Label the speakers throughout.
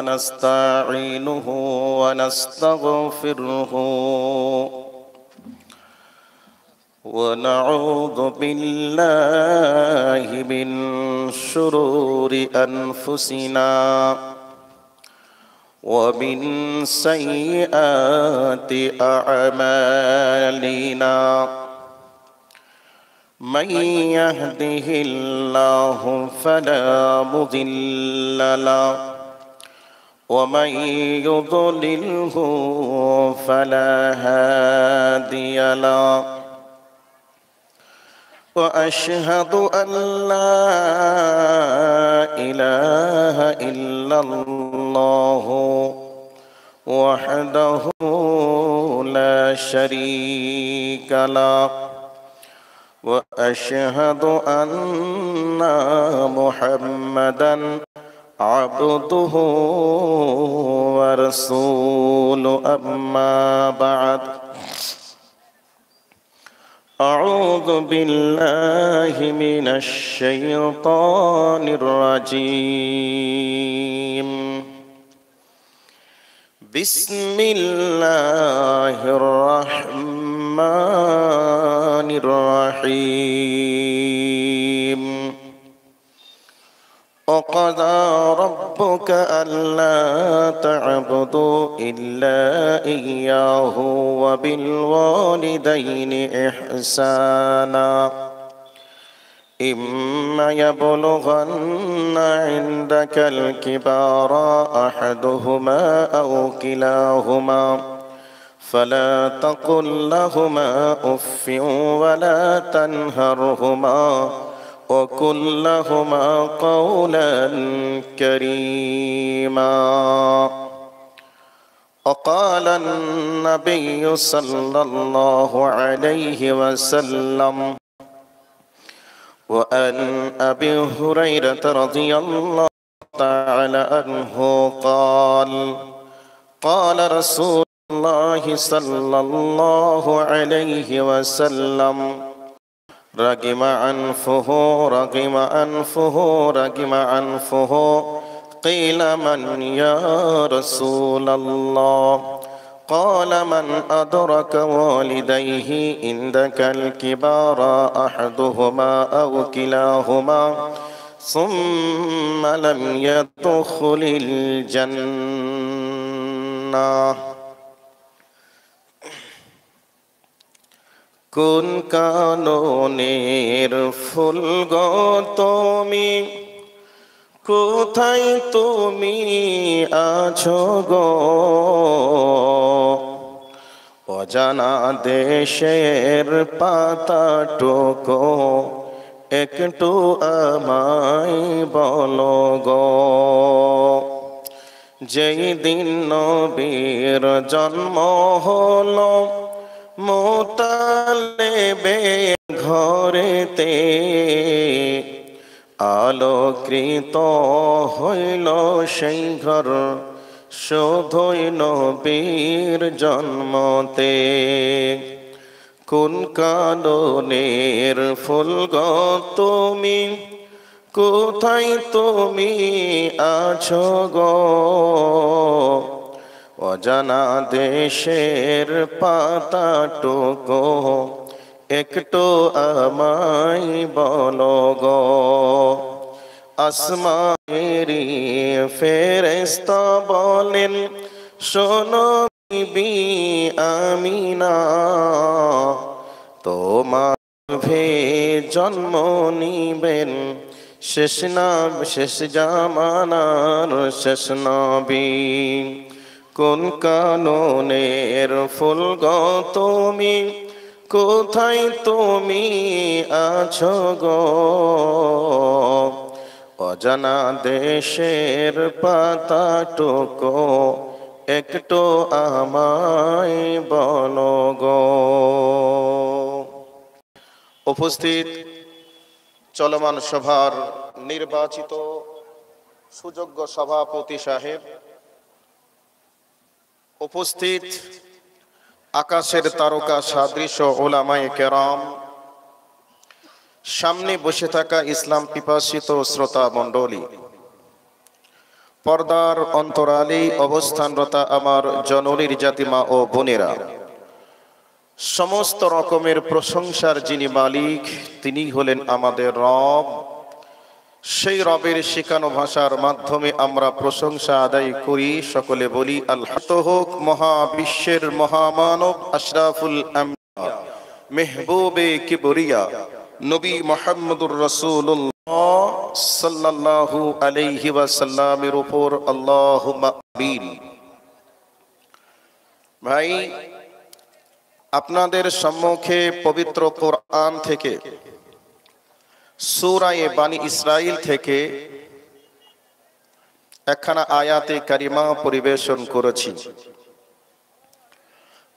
Speaker 1: ونستعينه ونستغفره ونعوذ بالله من شرور أنفسنا ومن سيئات أعمالنا من يهده الله فلا مضل له ومن يضلله فلا هادي له وأشهد أن لا إله إلا الله وحده لا شريك له وأشهد أن محمدًا عبده ورسوله أما بعد أعوذ بالله من الشيطان الرجيم بسم الله الرحمن الرحيم وقضى ربك ألا تعبدوا إلا إياه وبالوالدين إحسانا إما يبلغن عندك الكبار أحدهما أو كلاهما فلا تقل لهما أف ولا تنهرهما وقل لهما قولا كريما وقال النبي صلى الله عليه وسلم وعن أبي هريرة رضي الله تعالى عنه قال قال رسول الله صلى الله عليه وسلم رغم أنفه رغم أنفه رغم أنفه قيل من يا رسول الله قال من أدرك والديه عندك الكبار أحدهما أو كلاهما ثم لم يدخل الجنة কোন কাননের ফুল গো তুমি কোথায় তুমি আছো গো অজানা দেশের পাতাটুকু একটু আমায় বলো গো যেই দিন নবীর জন্ম হলো মুতালেবে ঘরেতে আলোকৃত হইল সেই ঘর শুধুই নবীর জন্মতে কোন কাননের ফুল গো তুমি কোথায় তুমি আছো গো অজানা দেশের পাতাটুকু একটু আমায় বলো গো আসমানেরি ফেরেশতা বলেন শোনো বিবি আমিনা তোমার ভে জন্ম নিবেন শেষ জামানার শেষ নবী কোন কাননের ফুল গো তুমি কোথায় তুমি আছো গো অজানা দেশের পাতাটুকু একটু আমায় বলো গো উপস্থিত চলমান সভার নির্বাচিত সুযোগ্য সভাপতি সাহেব, উপস্থিত আকাশের তারকা সাদৃশ্য উলামায়ে কেরাম, সামনে বসে থাকা ইসলাম পিপাসিত শ্রোতা মণ্ডলী, পর্দার অন্তরালে অবস্থানরতা আমার জননীর জাতিমা ও বোনেরা, সমস্ত রকমের প্রশংসার যিনি মালিক তিনি হলেন আমাদের রব। সেই রবের শেখানো ভাষার মাধ্যমে আমরা প্রশংসা আদায় করি, সকলে বলি আল্লাহ। হোক মহাবিশ্বের মহামানব আশরাফুল আম্বিয়া মেহবুবে কিবরিয়া নবী মুহাম্মদুর রাসূলুল্লাহ সাল্লাল্লাহু আলাইহি ওয়াসাল্লামের উপর আল্লাহুম্মা আমিন। ভাই, আপনাদের সম্মুখে পবিত্র কোরআন থেকে সূরা বানী ইসরাইল থেকে একখানা আয়াতে কারিমা পরিবেশন করেছি।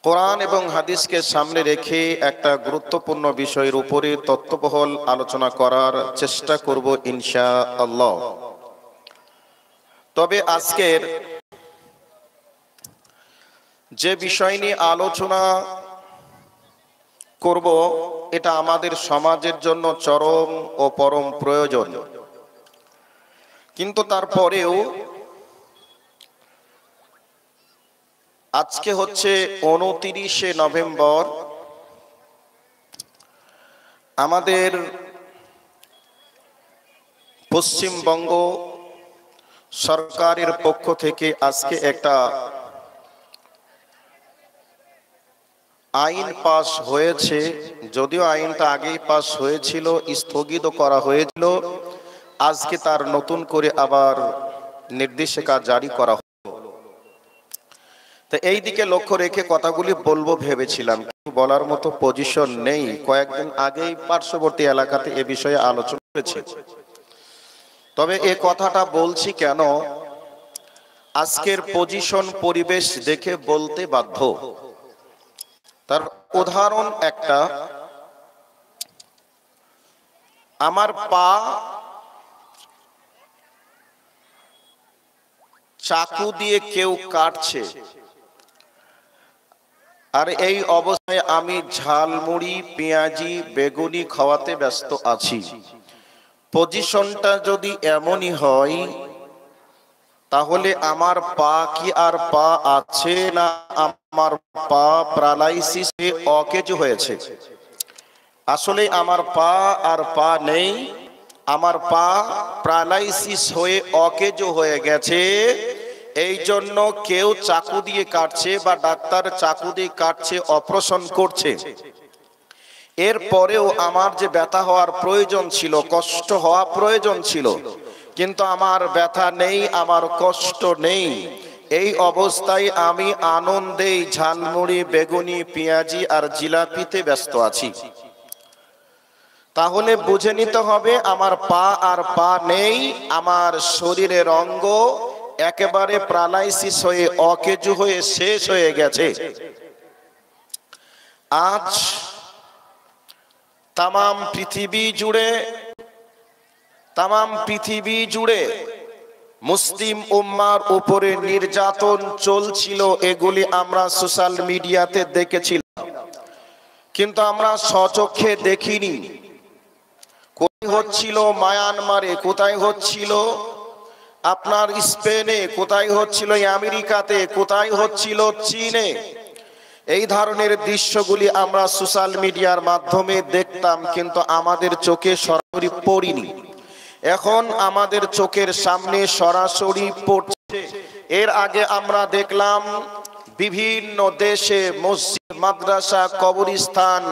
Speaker 1: কোরআন এবং হাদিসকে সামনে রেখে একটা গুরুত্বপূর্ণ বিষয়ের উপরে তত্ত্ববহল আলোচনা করার চেষ্টা করব ইনশাআল্লাহ। তবে আজকের যে বিষয় নিয়ে আলোচনা করব এটা আমাদের সমাজের জন্য চরম ও পরম প্রয়োজন। কিন্তু তারপরেও আজকে হচ্ছে 29শে নভেম্বর, আমাদের পশ্চিমবঙ্গ সরকারের পক্ষ থেকে আজকে একটা আইন পাস হয়েছে। যদিও আইনটা আগেই পাস হয়েছিল, স্থগিত করা হয়েছিল, আজকে তার নতুন করে আবার নির্দেশিকা জারি করা হলো। তো এই দিকে লক্ষ্য রেখে কথাগুলি বলবো ভেবেছিলাম, কিন্তু বলার মতো পজিশন নেই। কয়েকদিন আগেই পার্শ্ববর্তী এলাকাতে এ বিষয়ে আলোচনা হয়েছে। তবে এ কথাটা বলছি কেন, আজকের পজিশন পরিবেশ দেখে বলতে বাধ্য। তার উদাহরণ একটা, আমার পা চাকু দিয়ে কেউ কাটছে, আর এই অবস্থায় আমি ঝালমুড়ি পেঁয়াজি বেগুনি খাওয়াতে ব্যস্ত আছি। পজিশনটা যদি এমনই হয়, তাহলে আমার পা কি আর পা আছে, না আমার পা প্যারালাইসিসে অকেজো হয়েছে? আসলে আমার পা আর পা নেই, আমার পা প্যারালাইসিস হয়ে অকেজো হয়ে গেছে। এই জন্য কেউ চাকু দিয়ে কাটছে বা ডাক্তার চাকু দিয়ে কাটছে, অপারেশন করছে। এরপরেও আমার যে ব্যথা হওয়ার প্রয়োজন ছিল, কষ্ট হওয়া প্রয়োজন ছিল, কিন্তু আমার ব্যথা নেই, আমার কষ্ট নেই। এই অবস্থায় আমি আনন্দে ঝালমুড়ি বেগুনি পেঁয়াজি আর জিলাপিতে ব্যস্ত আছি। তাহলে বুঝে নিতে হবে আমার পা আর পা নেই, আমার শরীরের অঙ্গ একেবারে প্যারালাইসিস হয়ে অকেজো হয়ে শেষ হয়ে গেছে। আজ তামাম পৃথিবী জুড়ে মুসলিম উম্মার উপরে নির্যাতন চলছিল, এগুলি আমরা সোশ্যাল মিডিয়াতে দেখেছিলাম, কিন্তু আমরা স্বচক্ষে দেখিনি। কোথায় হচ্ছিল মায়ানমারে, কোথায় হচ্ছিল আপনার স্পেনে, কোথায় হচ্ছিল আমেরিকাতে, কোথায় হচ্ছিল চীনে। এই ধরনের দৃশ্যগুলি আমরা সোশ্যাল মিডিয়ার মাধ্যমে দেখতাম, কিন্তু আমাদের চোখে সরাসরি পড়িনি। এখন আমাদের চোখের সামনে সরাসরি পড়ছে। এর আগে আমরা দেখলাম বিভিন্ন দেশে মসজিদ, মাদ্রাসা, কবরস্থান,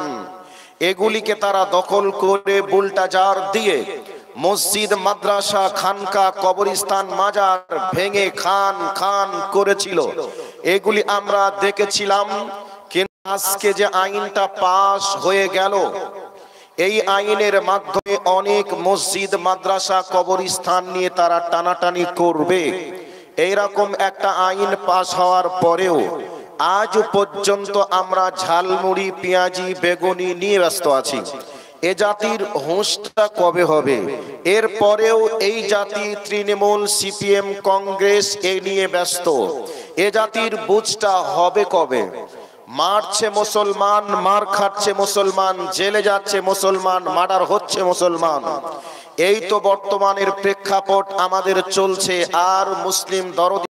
Speaker 1: এগুলিকে তারা দখল করে বুলডোজার দিয়ে মসজিদ, মাদ্রাসা, খানকা, কবরস্থান, মাজার ভেঙে খান খান করেছিল। এগুলি আমরা দেখেছিলাম। কিন্তু আজকে যে আইনটা পাস হয়ে গেল, এই আইনের মাধ্যমে অনেক মসজিদ, মাদ্রাসা, কবরস্থান নিয়ে তারা টানাটানি করবে। এইরকম একটা আইন পাস হওয়ার পরেও আজ পর্যন্ত আমরা ঝালমুড়ি পেঁয়াজি বেগুনি নিয়ে ব্যস্ত আছি। এ জাতির হুঁশটা কবে হবে? এরপরেও এই জাতি তৃণমূল, সিপিএম, কংগ্রেস এ নিয়ে ব্যস্ত। এ জাতির বুঝটা হবে কবে? মারছে মুসলমান, মার খাচ্ছে মুসলমান, জেলে যাচ্ছে মুসলমান, মার্ডার হচ্ছে মুসলমান। এই তো বর্তমানের প্রেক্ষাপট আমাদের চলছে। আর মুসলিম দরদি